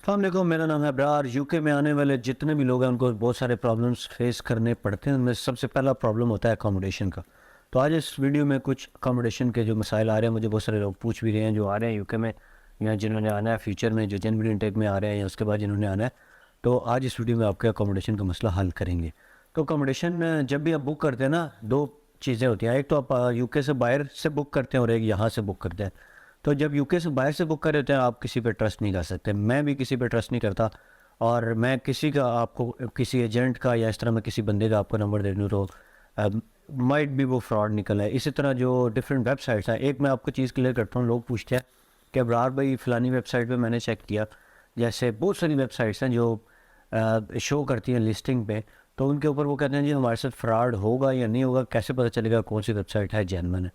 अस्सलामुअलैकुम, मेरा नाम है अबरार। यूके में आने वाले जितने भी लोग हैं उनको बहुत सारे प्रॉब्लम्स फेस करने पड़ते हैं। उनमें सबसे पहला प्रॉब्लम होता है अकोमोडेशन का। तो आज इस वीडियो में कुछ अकोमोडेशन के जो मसाइल आ रहे हैं, मुझे बहुत सारे लोग पूछ भी रहे हैं जो आ रहे हैं यूके में या जिन्होंने आना है फ्यूचर में, जो जनवरी इनटेक में आ रहे हैं या उसके बाद जिन्होंने आना है। तो आज इस वीडियो में आपके अकोमोडेशन का मसला हल करेंगे। तो अकोमोडेशन जब भी आप बुक करते हैं ना, दो चीज़ें होती हैं। एक तो आप यूके से बाहर से बुक करते हैं और एक यहाँ से बुक करते हैं। तो जब यूके से बाहर से बुक कर रहे थे आप किसी पे ट्रस्ट नहीं कर सकते। मैं भी किसी पे ट्रस्ट नहीं करता और मैं किसी का आपको किसी एजेंट का या इस तरह मैं किसी बंदे का आपको नंबर दे दूँ तो माइट भी वो फ्रॉड निकल है। इसी तरह जो डिफरेंट वेबसाइट्स हैं, एक मैं आपको चीज़ क्लियर करता हूँ। लोग पूछते हैं कि अबरार भाई फ़लानी वेबसाइट पे मैंने चेक किया, जैसे बहुत सारी वेबसाइट्स हैं जो शो करती हैं लिस्टिंग पे, तो उनके ऊपर वो कहते हैं जी हमारे साथ फ्रॉड होगा या नहीं होगा, कैसे पता चलेगा कौन सी वेबसाइट है जेन्युइन है।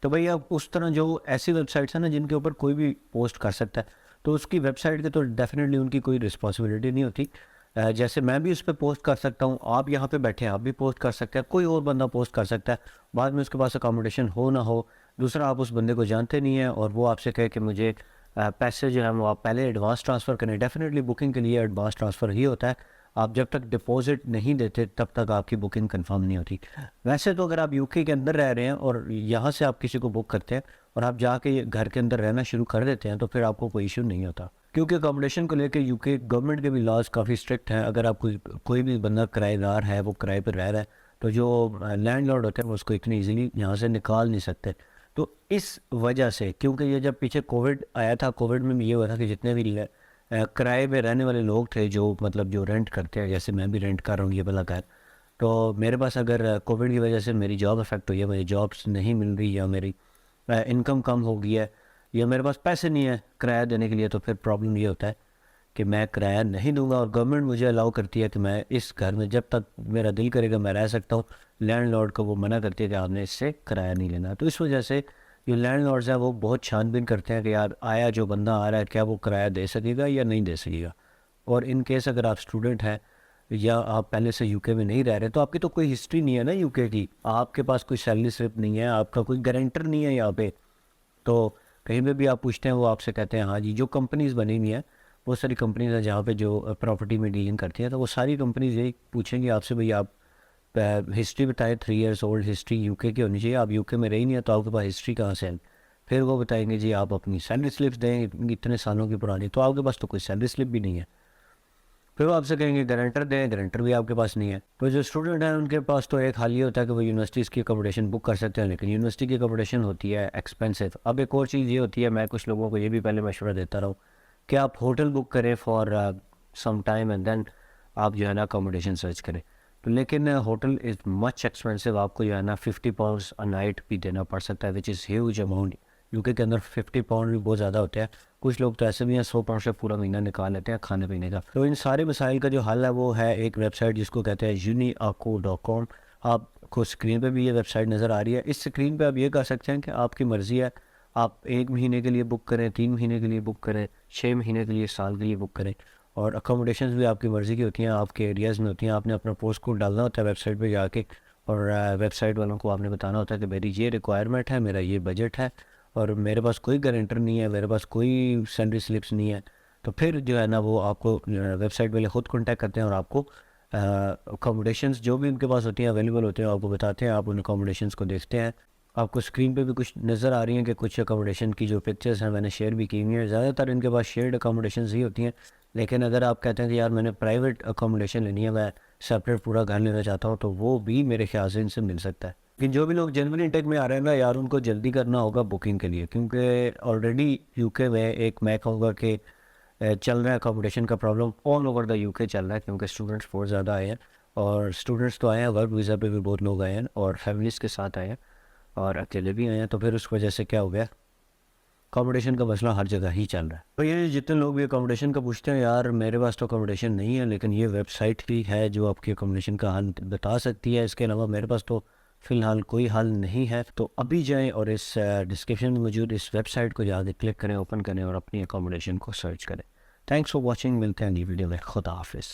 तो भाई आप उस तरह जो ऐसी वेबसाइट्स हैं ना जिनके ऊपर कोई भी पोस्ट कर सकता है, तो उसकी वेबसाइट के तो डेफिनेटली उनकी कोई रिस्पॉन्सिबिलिटी नहीं होती। जैसे मैं भी उस पर पोस्ट कर सकता हूँ, आप यहाँ पे बैठे हैं आप भी पोस्ट कर सकते हैं, कोई और बंदा पोस्ट कर सकता है। बाद में उसके पास अकोमोडेशन हो ना हो, दूसरा आप उस बंदे को जानते नहीं हैं और वो आपसे कहे कि मुझे पैसे जो है वो आप पहले एडवांस ट्रांसफ़र करें। डेफिनेटली बुकिंग के लिए एडवांस ट्रांसफ़र ही होता है। आप जब तक डिपॉजिट नहीं देते तब तक आपकी बुकिंग कंफर्म नहीं होती। वैसे तो अगर आप यूके के अंदर रह रहे हैं और यहाँ से आप किसी को बुक करते हैं और आप जाके ये घर के अंदर रहना शुरू कर देते हैं तो फिर आपको कोई इशू नहीं होता, क्योंकि अकोमोडेशन को लेकर यूके गवर्नमेंट के भी लॉज काफ़ी स्ट्रिक्ट हैं। अगर आप कोई भी बंदा किराएदार है, वो किराए पर रह रहा है, तो जो लैंडलॉर्ड होते हैं वो उसको इतनी ईजिली यहाँ से निकाल नहीं सकते। तो इस वजह से, क्योंकि ये जब पीछे कोविड आया था, कोविड में भी ये हुआ था कि जितने भी किराए पे रहने वाले लोग थे, जो मतलब जो रेंट करते हैं, जैसे मैं भी रेंट कर रहा हूँ ये वाला घर, तो मेरे पास अगर कोविड की वजह से मेरी जॉब अफेक्ट हुई है, मुझे जॉब्स नहीं मिल रही या मेरी इनकम कम हो गई है या मेरे पास पैसे नहीं है किराया देने के लिए, तो फिर प्रॉब्लम ये होता है कि मैं किराया नहीं दूंगा और गवर्नमेंट मुझे अलाउ करती है कि मैं इस घर में जब तक मेरा दिल करेगा मैं रह सकता हूँ। लैंडलॉर्ड को वो मना करती है कि आपने इससे किराया नहीं लेना। तो इस वजह से जो लैंडलॉर्ड्स हैं वो बहुत छानबीन करते हैं कि यार आया जो बंदा आ रहा है क्या वो किराया दे सकेगा या नहीं दे सकेगा। और इन केस अगर आप स्टूडेंट हैं या आप पहले से यूके में नहीं रह रहे, तो आपकी तो कोई हिस्ट्री नहीं है ना यूके की, आपके पास कोई सैलरी स्लिप नहीं है, आपका कोई गारंटर नहीं है यहाँ पे। तो कहीं पे भी आप पूछते हैं वो आपसे कहते हैं हाँ जी। जो कंपनीज़ बनी हुई हैं, बहुत सारी कंपनीज हैं जहाँ पे जो प्रॉपर्टी में डीलिंग करती हैं, तो वो सारी कंपनीज यही पूछेंगी आपसे, भाई आप हिस्ट्री बताएं, 3 ईयर्स ओल्ड हिस्ट्री यूके की होनी चाहिए। आप यूके में रही नहीं है तो आपके पास हिस्ट्री कहाँ से है। फिर वो बताएंगे जी आप अपनी सैलरी स्लिप्स दें इतने सालों की पुरानी, तो आपके पास तो कोई सैलरी स्लिप भी नहीं है। फिर वो आपसे कहेंगे गारंटर दें, गारंटर भी आपके पास नहीं है। तो जो स्टूडेंट हैं उनके पास तो एक हाल ये होता है कि वो यूनिवर्सिटीज़ की अकोमोडेशन बुक कर सकते हैं, लेकिन यूनिवर्सिटी की अकोमोडेशन होती है एक्सपेंसिव। अब एक और चीज़ ये होती है, मैं कुछ लोगों को ये भी पहले मशवरा देता रहा हूँ कि आप होटल बुक करें for some time and then आप जो है ना अकोमोडेशन सर्च करें। तो लेकिन होटल इज़ मच एक्सपेंसिव, आपको जो है ना £50 अ नाइट भी देना पड़ सकता है, which is huge amount. UK के अंदर £50 भी बहुत ज़्यादा होते हैं। कुछ लोग तो ऐसे भी हैं £100 से पूरा महीना निकाल लेते हैं खाने पीने का। तो इन सारे मसाइल का जो हल है वो है एक वेबसाइट जिसको कहते हैं uniaco.com। आपको स्क्रीन पे भी ये वेबसाइट नज़र आ रही है। इस स्क्रीन पे आप ये कर सकते हैं कि आपकी मर्ज़ी है, आप 1 महीने के लिए बुक करें, 3 महीने के लिए बुक करें, 6 महीने के लिए, साल के लिए बुक करें। और अकोमोडेशन भी आपकी मर्ज़ी की होती हैं, आपके एरियाज़ में होती हैं। आपने अपना पोस्ट कोड डालना होता है वेबसाइट पर जाके और वेबसाइट वालों को आपने बताना होता है कि मेरी ये रिक्वायरमेंट है, मेरा ये बजट है और मेरे पास कोई गारंटर नहीं है, मेरे पास कोई सैलरी स्लिप्स नहीं है। तो फिर जो है ना वो आपको वेबसाइट वाले ख़ुद कॉन्टैक्ट करते हैं और आपको अकोमोडेशंस जो भी उनके पास होती हैं अवेलेबल होते हैं आपको बताते हैं। आप उन अकोमोडेशंस को देखते हैं। आपको स्क्रीन पे भी कुछ नज़र आ रही हैं कि कुछ अकोमोडेशन की जो पिक्चर्स हैं मैंने शेयर भी की हुई हैं। ज़्यादातर इनके पास शेयर्ड अकोमोडेशंस ही होती हैं, लेकिन अगर आप कहते हैं कि यार मैंने प्राइवेट अकोमोडेशन लेनी है, मैं सेपरेट पूरा घर लेना चाहता हूँ, तो वो भी मेरे ख्याल से इनसे मिल सकता है। लेकिन जो भी लोग जनवरी इंटेक में आ रहे हैं ना यार, उनको जल्दी करना होगा बुकिंग के लिए, क्योंकि ऑलरेडी यूके में एक मैं कहूँगा कि चल रहा है अकोमोडेशन का problem all over the UK चल रहा है, क्योंकि स्टूडेंट्स बहुत ज़्यादा आए हैं और स्टूडेंट्स तो आए हैं, वर्क वीज़ा पे भी बहुत लोग आए हैं और फैमिलीज़ के साथ आए हैं और अकेले भी आए हैं। तो फिर उस वजह से क्या हो गया, अकोमोडेशन का मसला हर जगह ही चल रहा है। तो ये जितने लोग भी अकोमोडेशन का पूछते हैं, यार मेरे पास तो अकोमोडेशन नहीं है, लेकिन ये वेबसाइट भी है जो आपकी अकोमोडेशन का हल बता सकती है, इसके अलावा मेरे पास तो फ़िलहाल कोई हल नहीं है। तो अभी जाएं और इस डिस्क्रिप्शन में मौजूद इस वेबसाइट को जाके क्लिक करें, ओपन करें और अपनी अकोमोडेशन को सर्च करें। थैंक्स फॉर वॉचिंग, मिलते हैं अगली वीडियो में। खुदा हाफिज़।